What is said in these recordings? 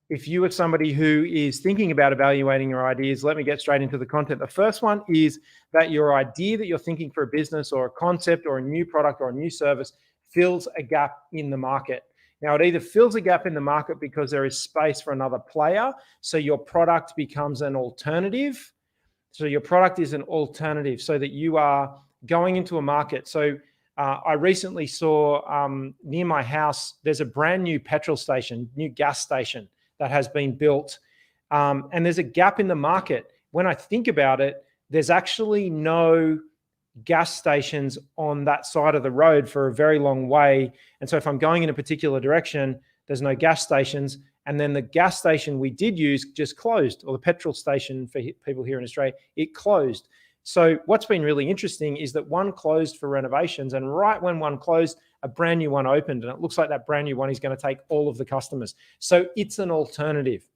if you are somebody who is thinking about evaluating your ideas, let me get straight into the content. The first one is that your idea that you're thinking for a business or a concept or a new product or a new service fills a gap in the market. Now, it either fills a gap in the market because there is space for another player, so your product becomes an alternative. So your product is an alternative so that you are going into a market. So I recently saw near my house, there's a brand new petrol station, new gas station that has been built. And there's a gap in the market. When I think about it, there's actually no gas stations on that side of the road for a very long way. And so if I'm going in a particular direction, there's no gas stations. And then the gas station we did use just closed, or the petrol station for people here in Australia, it closed. So what's been really interesting is that one closed for renovations, and right when one closed, a brand new one opened, and it looks like that brand new one is going to take all of the customers. So it's an alternative.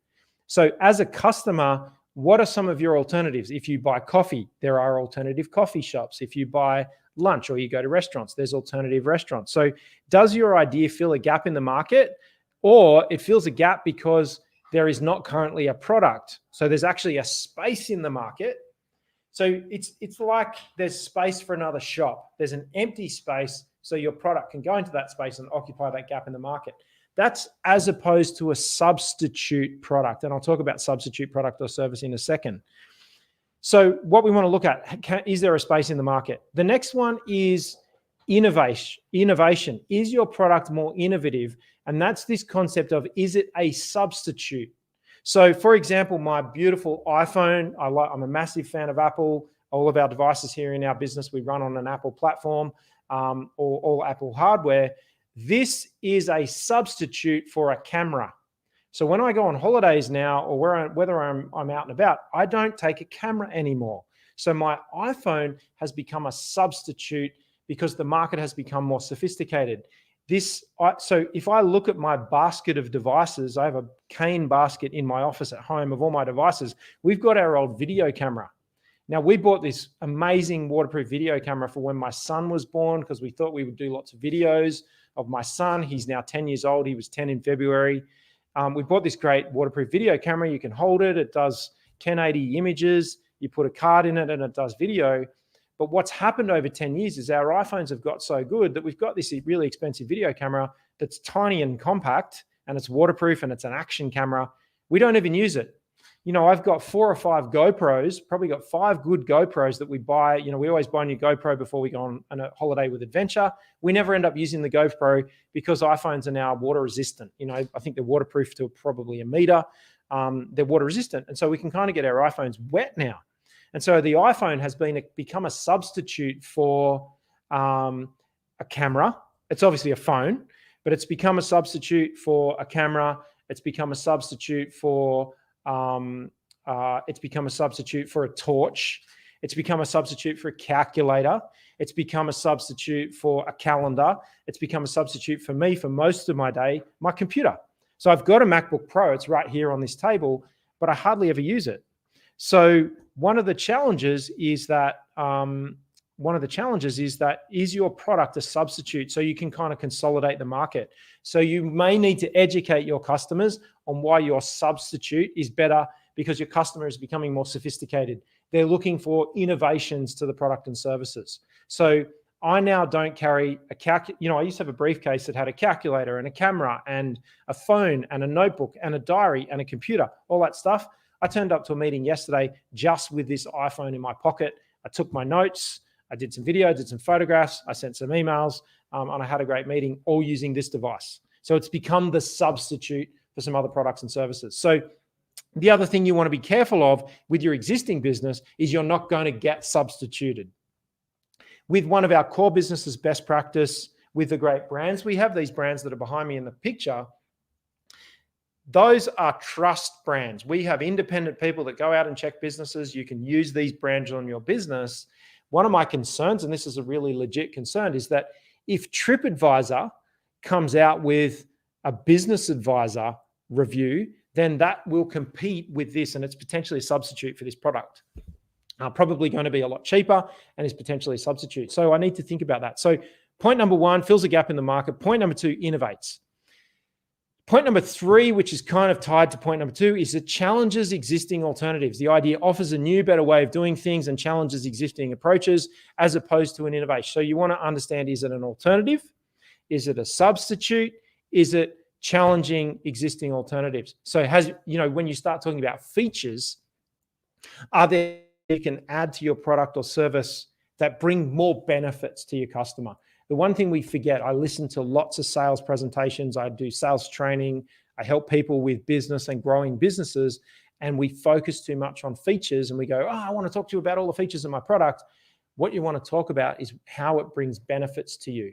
So as a customer, what are some of your alternatives? If you buy coffee, there are alternative coffee shops. If you buy lunch or you go to restaurants, there's alternative restaurants. So does your idea fill a gap in the market, or it fills a gap because there is not currently a product? So there's actually a space in the market. So it's like there's space for another shop. There's an empty space, so your product can go into that space and occupy that gap in the market. That's as opposed to a substitute product. And I'll talk about substitute product or service in a second. So what we want to look at, is there a space in the market? The next one is innovation. Is your product more innovative? And that's this concept of, is it a substitute? So for example, my beautiful iPhone, I'm a massive fan of Apple. All of our devices here in our business, we run on an Apple platform, or all Apple hardware. This is a substitute for a camera. So when I go on holidays now, or whether I'm out and about, I don't take a camera anymore. So my iPhone has become a substitute because the market has become more sophisticated. So if I look at my basket of devices, I have a cane basket in my office at home of all my devices. We've got our old video camera. Now, we bought this amazing waterproof video camera for when my son was born, because we thought we would do lots of videos of my son. He's now 10 years old. He was 10 in February. We bought this great waterproof video camera. You can hold it. It does 1080 images. You put a card in it and it does video. But what's happened over 10 years is our iPhones have got so good that we've got this really expensive video camera that's tiny and compact, and it's waterproof, and it's an action camera. We don't even use it. You know, I've got 4 or 5 GoPros, probably got 5 good GoPros that we buy. You know, we always buy a new GoPro before we go on a holiday with adventure. We never end up using the GoPro because iPhones are now water resistant. You know, I think they're waterproof to probably a meter. They're water resistant. And so we can kind of get our iPhones wet now. And so the iPhone has become a substitute for a camera. It's obviously a phone, but it's become a substitute for a camera. It's become a substitute for a torch. It's become a substitute for a calculator. It's become a substitute for a calendar. It's become a substitute for me for most of my day, my computer. So I've got a MacBook Pro. It's right here on this table, but I hardly ever use it. So one of the challenges is that is your product a substitute, so you can kind of consolidate the market. So you may need to educate your customers on why your substitute is better, because your customer is becoming more sophisticated. They're looking for innovations to the product and services. So I now don't carry I used to have a briefcase that had a calculator and a camera and a phone and a notebook and a diary and a computer, all that stuff. I turned up to a meeting yesterday just with this iPhone in my pocket. I took my notes, I did some video, did some photographs, I sent some emails, and I had a great meeting all using this device. So it's become the substitute for some other products and services. So the other thing you want to be careful of with your existing business is you're not going to get substituted. With one of our core businesses, best practice, with the great brands we have, these brands that are behind me in the picture, those are trust brands. We have independent people that go out and check businesses. You can use these brands on your business. One of my concerns, and this is a really legit concern, is that if TripAdvisor comes out with a business advisor review, then that will compete with this, and it's potentially a substitute for this product. Probably going to be a lot cheaper and is potentially a substitute. So I need to think about that. So point number 1, fills a gap in the market. Point number 2, innovates. Point number 3, which is kind of tied to point number 2, is it challenges existing alternatives. The idea offers a new, better way of doing things and challenges existing approaches as opposed to an innovation. So you want to understand, is it an alternative? Is it a substitute? Is it challenging existing alternatives? So when you start talking about features, are there you can add to your product or service that bring more benefits to your customer? The one thing we forget, I listen to lots of sales presentations, I do sales training, I help people with business and growing businesses, and we focus too much on features and we go, I want to talk to you about all the features of my product. What you want to talk about is how it brings benefits to you.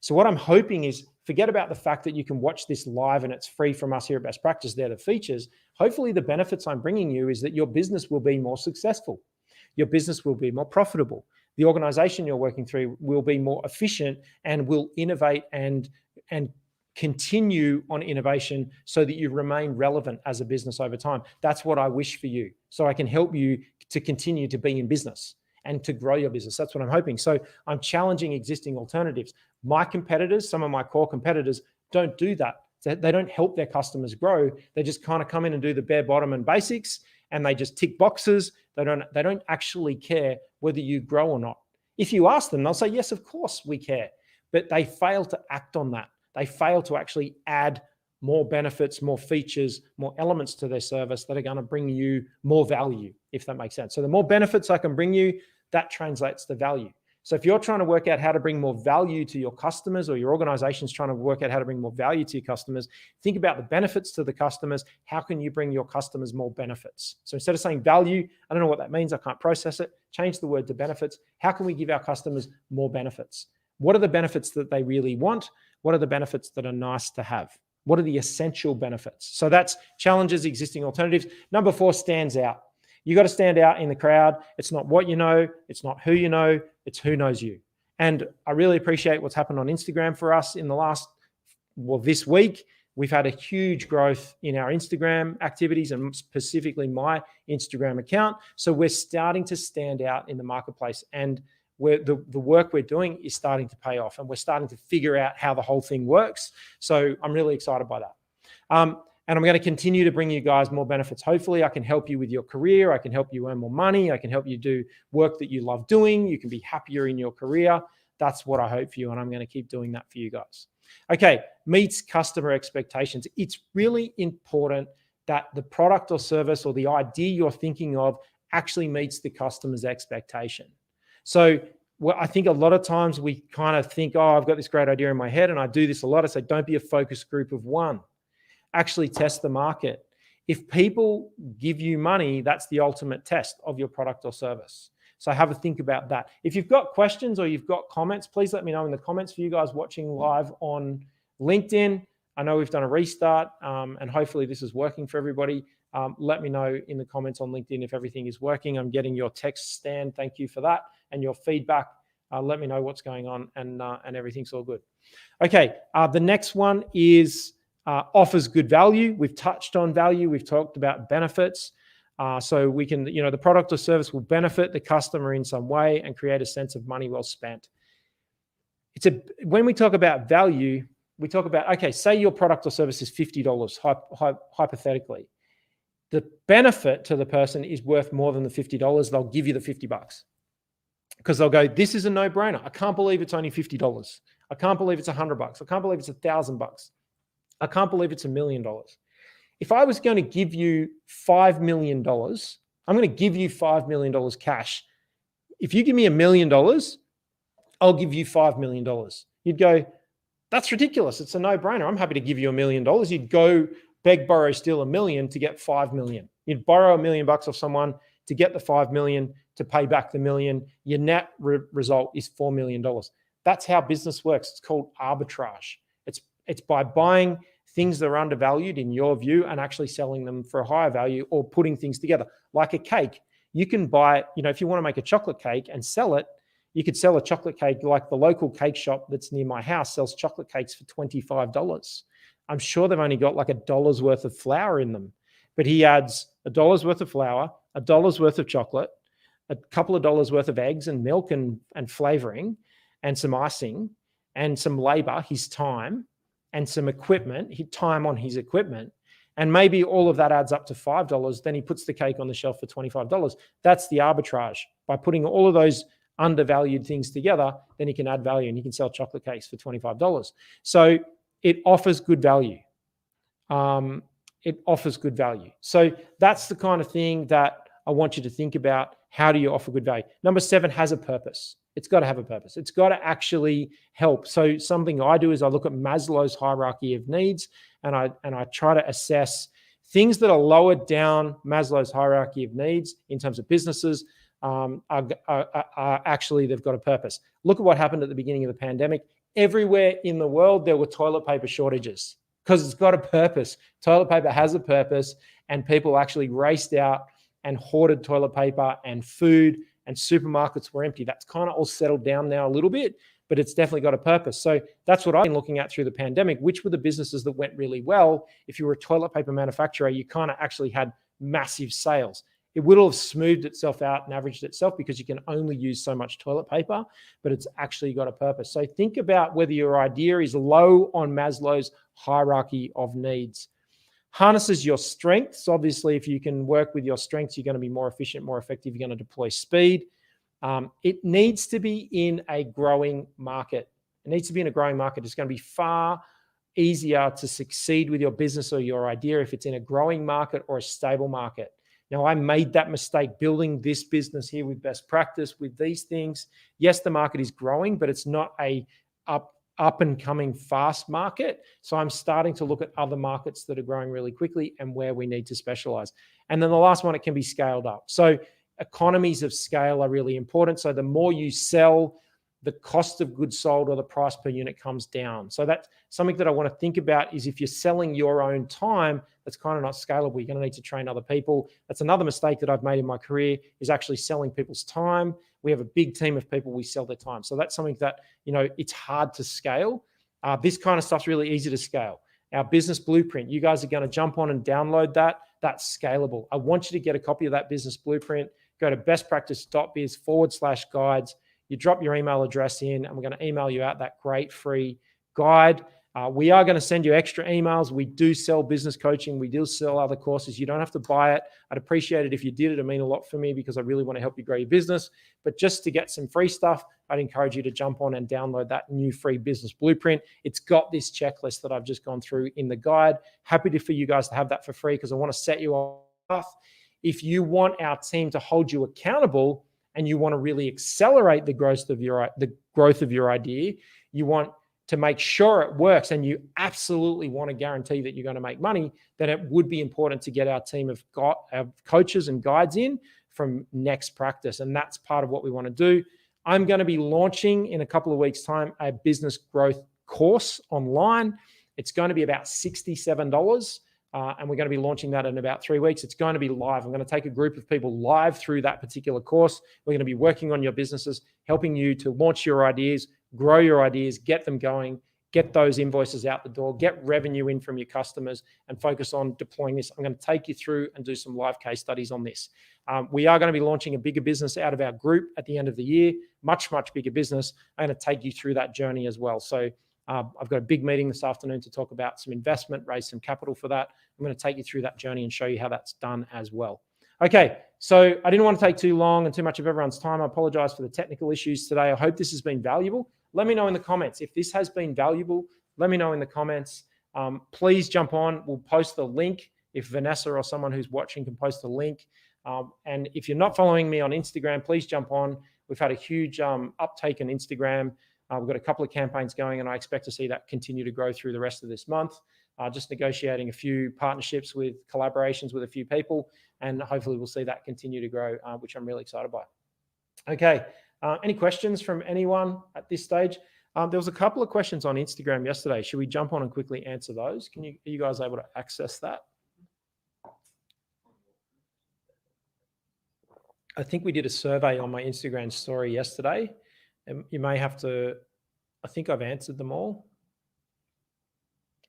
So what I'm hoping is, forget about the fact that you can watch this live and it's free from us here at Best Practice. They're the features. Hopefully the benefits I'm bringing you is that your business will be more successful. Your business will be more profitable. The organization you're working through will be more efficient and will innovate and continue on innovation so that you remain relevant as a business over time. That's what I wish for you. So I can help you to continue to be in business and to grow your business. That's what I'm hoping. So I'm challenging existing alternatives. My competitors, some of my core competitors, don't do that. They don't help their customers grow. They just kind of come in and do the bare bottom and basics, and they just tick boxes. They don't actually care whether you grow or not. If you ask them, they'll say, yes, of course we care. But they fail to act on that. They fail to actually add more benefits, more features, more elements to their service that are going to bring you more value, if that makes sense. So the more benefits I can bring you, that translates to value. So if you're trying to work out how to bring more value to your customers, or your organization's trying to work out how to bring more value to your customers, think about the benefits to the customers. How can you bring your customers more benefits? So instead of saying value, I don't know what that means, I can't process it, change the word to benefits. How can we give our customers more benefits? What are the benefits that they really want? What are the benefits that are nice to have? What are the essential benefits? So that's challenges existing alternatives. Number 4, stands out. You got to stand out in the crowd. It's not what you know. It's not who you know. It's who knows you. And I really appreciate what's happened on Instagram for us in this week. We've had a huge growth in our Instagram activities, and specifically my Instagram account. So we're starting to stand out in the marketplace, and the work we're doing is starting to pay off, and we're starting to figure out how the whole thing works. So I'm really excited by that. And I'm going to continue to bring you guys more benefits. Hopefully I can help you with your career. I can help you earn more money. I can help you do work that you love doing. You can be happier in your career. That's what I hope for you. And I'm going to keep doing that for you guys. Okay. Meets customer expectations. It's really important that the product or service or the idea you're thinking of actually meets the customer's expectation. So I think a lot of times we kind of think, I've got this great idea in my head, and I do this a lot. I say, don't be a focus group of one. Actually test the market. If people give you money, that's the ultimate test of your product or service. So have a think about that. If you've got questions or you've got comments, please let me know in the comments. For you guys watching live on LinkedIn, I know we've done a restart, and hopefully this is working for everybody. Let me know in the comments on LinkedIn if everything is working. I'm getting your text stand. Thank you for that. And your feedback. Let me know what's going on, and everything's all good. Okay, the next one is offers good value. We've touched on value. We've talked about benefits. So we can, the product or service will benefit the customer in some way and create a sense of money well spent. When we talk about value, we talk about, okay, say your product or service is $50, hypothetically. The benefit to the person is worth more than the $50. They'll give you the $50 because they'll go, this is a no-brainer. I can't believe it's only $50. I can't believe it's $100. I can't believe it's $1,000. I can't believe it's $1 million. If I was going to give you $5 million, I'm going to give you $5 million cash. If you give me $1 million, I'll give you $5 million. You'd go, that's ridiculous. It's a no-brainer. I'm happy to give you $1 million. You'd go beg, borrow, steal $1 million to get $5 million. You'd borrow $1 million off someone to get the $5 million to pay back the $1 million. Your net result is $4 million. That's how business works. It's called arbitrage. It's by buying things that are undervalued in your view and actually selling them for a higher value, or putting things together. Like a cake, you can buy, if you want to make a chocolate cake and sell it, you could sell a chocolate cake like the local cake shop that's near my house sells chocolate cakes for $25. I'm sure they've only got like $1 worth of flour in them, but he adds $1 worth of flour, $1 worth of chocolate, a couple of dollars worth of eggs and milk and flavoring and some icing and some labor, his time. and some equipment, time on his equipment, and maybe all of that adds up to $5, then he puts the cake on the shelf for $25. That's the arbitrage. By putting all of those undervalued things together, then he can add value and he can sell chocolate cakes for $25. So it offers good value. It offers good value. So that's the kind of thing that I want you to think about. How do you offer good value? Number 7 has a purpose. It's got to have a purpose. It's got to actually help. So something I do is I look at Maslow's hierarchy of needs, and I try to assess things that are lower down Maslow's hierarchy of needs in terms of businesses. Are actually, they've got a purpose. Look at what happened at the beginning of the pandemic. Everywhere in the world, there were toilet paper shortages because it's got a purpose. Toilet paper has a purpose, and people actually raced out and hoarded toilet paper and food, and supermarkets were empty. That's kind of all settled down now a little bit, but it's definitely got a purpose. So that's what I've been looking at through the pandemic. Which were the businesses that went really well? If you were a toilet paper manufacturer, you kind of actually had massive sales. It would have smoothed itself out and averaged itself because you can only use so much toilet paper, but it's actually got a purpose. So think about whether your idea is low on Maslow's hierarchy of needs. Harnesses your strengths. Obviously, if you can work with your strengths, you're going to be more efficient, more effective. You're going to deploy speed. It needs to be in a growing market. It needs to be in a growing market. It's going to be far easier to succeed with your business or your idea if it's in a growing market or a stable market. Now, I made that mistake building this business here with best practice with these things. Yes, the market is growing, but it's not a up and coming fast market. So I'm starting to look at other markets that are growing really quickly and where we need to specialize. And then the last one, it can be scaled up. So economies of scale are really important. So the more you sell, the cost of goods sold or the price per unit comes down. So that's something that I want to think about is if you're selling your own time, that's kind of not scalable. You're going to need to train other people. That's another mistake that I've made in my career is actually selling people's time. We have a big team of people, we sell their time. So that's something that, it's hard to scale. This kind of stuff's really easy to scale. Our business blueprint, you guys are going to jump on and download that. That's scalable. I want you to get a copy of that business blueprint. Go to bestpractice.biz/guides. You drop your email address in, and we're going to email you out that great free guide. We are going to send you extra emails. We do sell business coaching. We do sell other courses. You don't have to buy it. I'd appreciate it if you did. It'd mean a lot for me because I really want to help you grow your business. But just to get some free stuff, I'd encourage you to jump on and download that new free business blueprint. It's got this checklist that I've just gone through in the guide. Happy for you guys to have that for free because I want to set you on a path. If you want our team to hold you accountable and you want to really accelerate the growth of your idea, you want to make sure it works, and you absolutely want to guarantee that you're going to make money, then it would be important to get our team of coaches and guides in from Next Practice. And that's part of what we want to do. I'm going to be launching in a couple of weeks' time a business growth course online. It's going to be about $67. And we're going to be launching that in about 3 weeks. It's going to be live. I'm going to take a group of people live through that particular course. We're going to be working on your businesses, helping you to launch your ideas, grow your ideas, get them going, get those invoices out the door, get revenue in from your customers, and focus on deploying this. I'm going to take you through and do some live case studies on this. We are going to be launching a bigger business out of our group at the end of the year, much, much bigger business. I'm going to take you through that journey as well. So I've got a big meeting this afternoon to talk about some investment, raise some capital for that. I'm going to take you through that journey and show you how that's done as well. Okay, so I didn't want to take too long and too much of everyone's time. I apologize for the technical issues today. I hope this has been valuable. Let me know in the comments. If this has been valuable, let me know in the comments. Please jump on. We'll post the link. If Vanessa or someone who's watching can post the link. And if you're not following me on Instagram, please jump on. We've had a huge uptake on Instagram. We've got a couple of campaigns going, and I expect to see that continue to grow through the rest of this month. Just negotiating a few partnerships with collaborations with a few people, and hopefully we'll see that continue to grow, which I'm really excited by. Okay, any questions from anyone at this stage? There was a couple of questions on Instagram yesterday. Should we jump on and quickly answer those? Are you guys able to access that? I think we did a survey on my Instagram story yesterday. And you may have to, I think I've answered them all.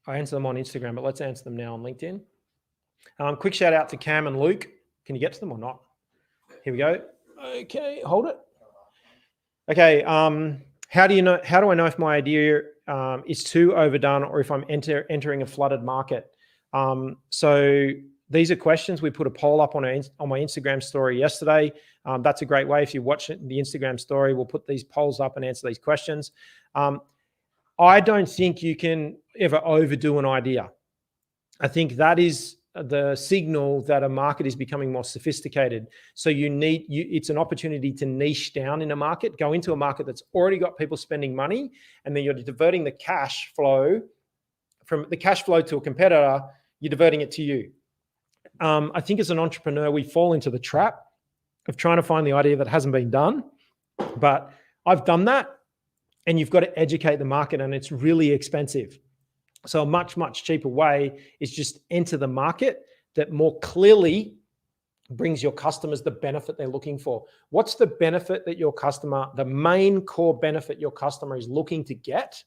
I answered them on Instagram, but let's answer them now on LinkedIn. Quick shout out to Cam and Luke. Can you get to them or not? Here we go. Okay, hold it. Okay, how do I know if my idea is too overdone, or if I'm entering a flooded market. So these are questions. We put a poll up on my Instagram story yesterday. That's a great way. If you watch the Instagram story, we'll put these polls up and answer these questions. I don't think you can ever overdo an idea. I think that is the signal that a market is becoming more sophisticated. So it's an opportunity to niche down in a market, go into a market that's already got people spending money, and then you're diverting the cash flow from the cash flow to a competitor, you're diverting it to you. I think as an entrepreneur, we fall into the trap of trying to find the idea that hasn't been done. But I've done that, and you've got to educate the market, and it's really expensive. So a much, much cheaper way is just enter the market that more clearly brings your customers the benefit they're looking for. What's the benefit that your customer, the main core benefit your customer is looking to get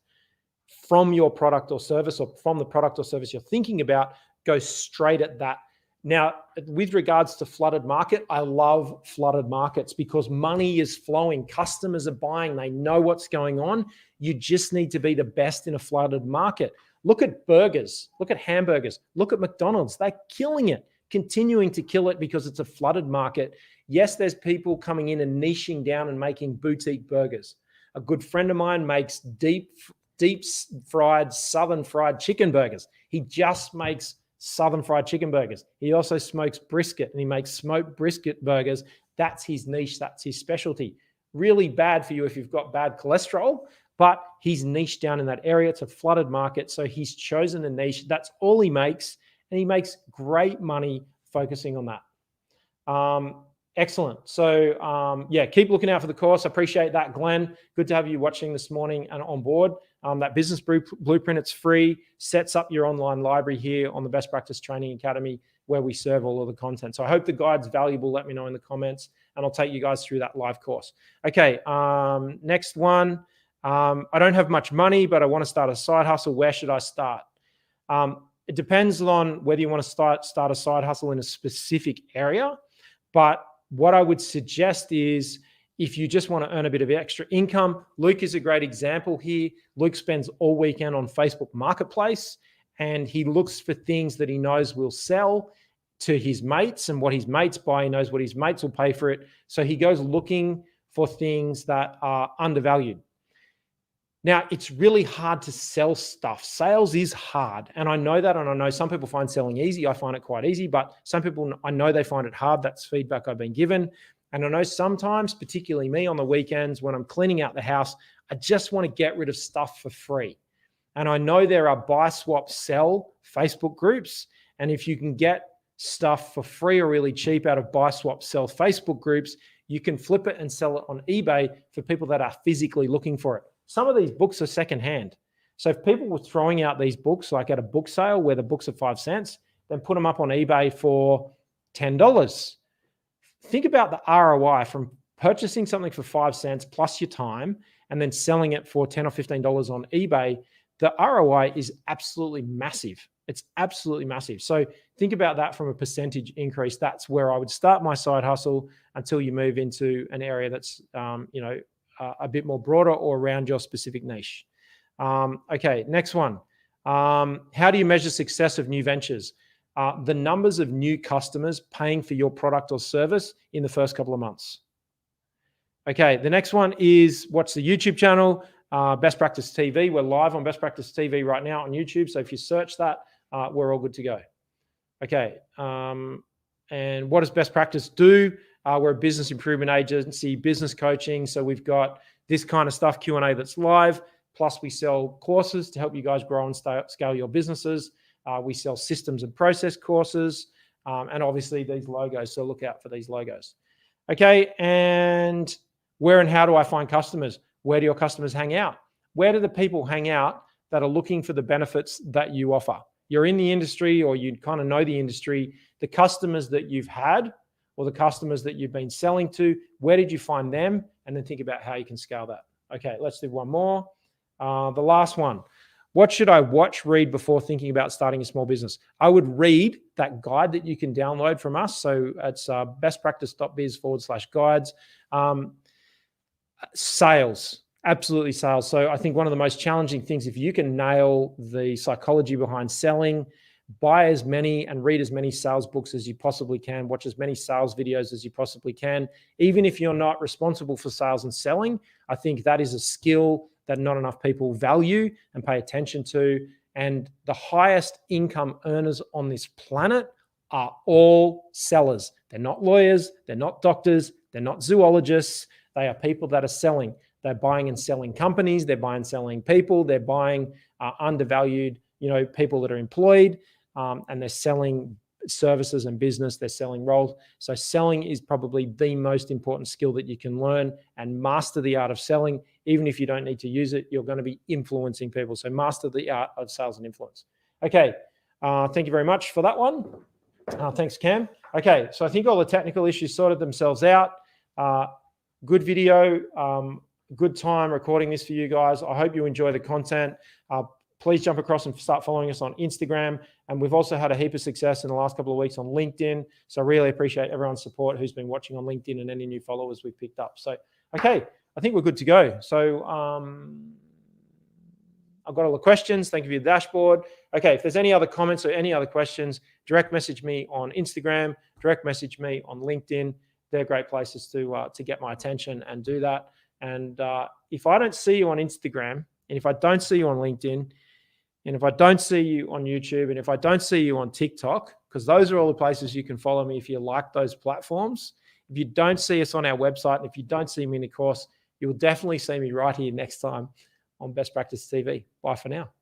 from your product or service, or from the product or service you're thinking about? Go straight at that. Now, with regards to flooded market, I love flooded markets because money is flowing. Customers are buying. They know what's going on. You just need to be the best in a flooded market. Look at burgers. Look at hamburgers. Look at McDonald's. They're killing it, continuing to kill it because it's a flooded market. Yes, there's people coming in and niching down and making boutique burgers. A good friend of mine makes deep fried, southern fried chicken burgers. He just makes southern fried chicken burgers. He also smokes brisket, and he makes smoked brisket burgers. That's his niche. That's his specialty. Really bad for you if you've got bad cholesterol, but he's niched down in that area. It's a flooded market. So he's chosen a niche. That's all he makes. And he makes great money focusing on that. Excellent. So yeah, keep looking out for the course. I appreciate that, Glenn. Good to have you watching this morning and on board. That business blueprint, it's free, sets up your online library here on the Best Practice Training Academy, where we serve all of the content. So I hope the guide's valuable. Let me know in the comments, and I'll take you guys through that live course. Okay, next one. I don't have much money, but I want to start a side hustle. Where should I start? It depends on whether you want to start a side hustle in a specific area. But what I would suggest is, if you just want to earn a bit of extra income, Luke is a great example here. Luke spends all weekend on Facebook Marketplace, and he looks for things that he knows will sell to his mates, and what his mates buy, he knows what his mates will pay for it. So he goes looking for things that are undervalued. Now, it's really hard to sell stuff. Sales is hard, and I know that, and I know some people find selling easy. I find it quite easy, but some people, I know they find it hard. That's feedback I've been given. And I know sometimes, particularly me on the weekends when I'm cleaning out the house, I just want to get rid of stuff for free. And I know there are buy, swap, sell Facebook groups. And if you can get stuff for free or really cheap out of buy, swap, sell Facebook groups, you can flip it and sell it on eBay for people that are physically looking for it. Some of these books are secondhand. So if people were throwing out these books, like at a book sale where the books are 5 cents, then put them up on eBay for $10. Think about the ROI from purchasing something for 5 cents plus your time and then selling it for $10 or $15 on eBay. The ROI is absolutely massive. It's absolutely massive. So think about that from a percentage increase. That's where I would start my side hustle until you move into an area that's, a bit more broader or around your specific niche. Okay, next one. How do you measure success of new ventures? The numbers of new customers paying for your product or service in the first couple of months. Okay, the next one is watch the YouTube channel, Best Practice TV. We're live on Best Practice TV right now on YouTube. So if you search that, we're all good to go. Okay, and what does Best Practice do? We're a business improvement agency, business coaching. So we've got this kind of stuff, Q&A that's live. Plus we sell courses to help you guys grow and scale your businesses. We sell systems and process courses, and obviously these logos. So look out for these logos. Okay, and where and how do I find customers? Where do your customers hang out? Where do the people hang out that are looking for the benefits that you offer? You're in the industry, or you kind of know the industry. The customers that you've had or the customers that you've been selling to, where did you find them? And then think about how you can scale that. Okay, let's do one more. The last one. What should I watch, read before thinking about starting a small business? I would read that guide that you can download from us. So it's bestpractice.biz/guides. Sales. Absolutely sales. So I think one of the most challenging things, if you can nail the psychology behind selling, buy as many and read as many sales books as you possibly can, watch as many sales videos as you possibly can, even if you're not responsible for sales and selling, I think that is a skill that not enough people value and pay attention to. And the highest income earners on this planet are all sellers. They're not lawyers, they're not doctors, they're not zoologists. They are people that are selling. They're buying and selling companies. They're buying and selling people. They're buying undervalued, people that are employed, and they're selling services and business. They're selling roles. So selling is probably the most important skill that you can learn, and master the art of selling. Even if you don't need to use it, you're going to be influencing people. So master the art of sales and influence. Okay. Thank you very much for that one. Thanks, Cam. Okay. So I think all the technical issues sorted themselves out. Good video. Good time recording this for you guys. I hope you enjoy the content. Please jump across and start following us on Instagram. And we've also had a heap of success in the last couple of weeks on LinkedIn. So I really appreciate everyone's support who's been watching on LinkedIn and any new followers we've picked up. So, okay, I think we're good to go. So I've got all the questions. Thank you for your dashboard. Okay, if there's any other comments or any other questions, direct message me on Instagram, direct message me on LinkedIn. They're great places to get my attention and do that. And if I don't see you on Instagram, and if I don't see you on LinkedIn, and if I don't see you on YouTube, and if I don't see you on TikTok, because those are all the places you can follow me if you like those platforms. If you don't see us on our website, and if you don't see me in the course, you'll definitely see me right here next time on Best Practice TV. Bye for now.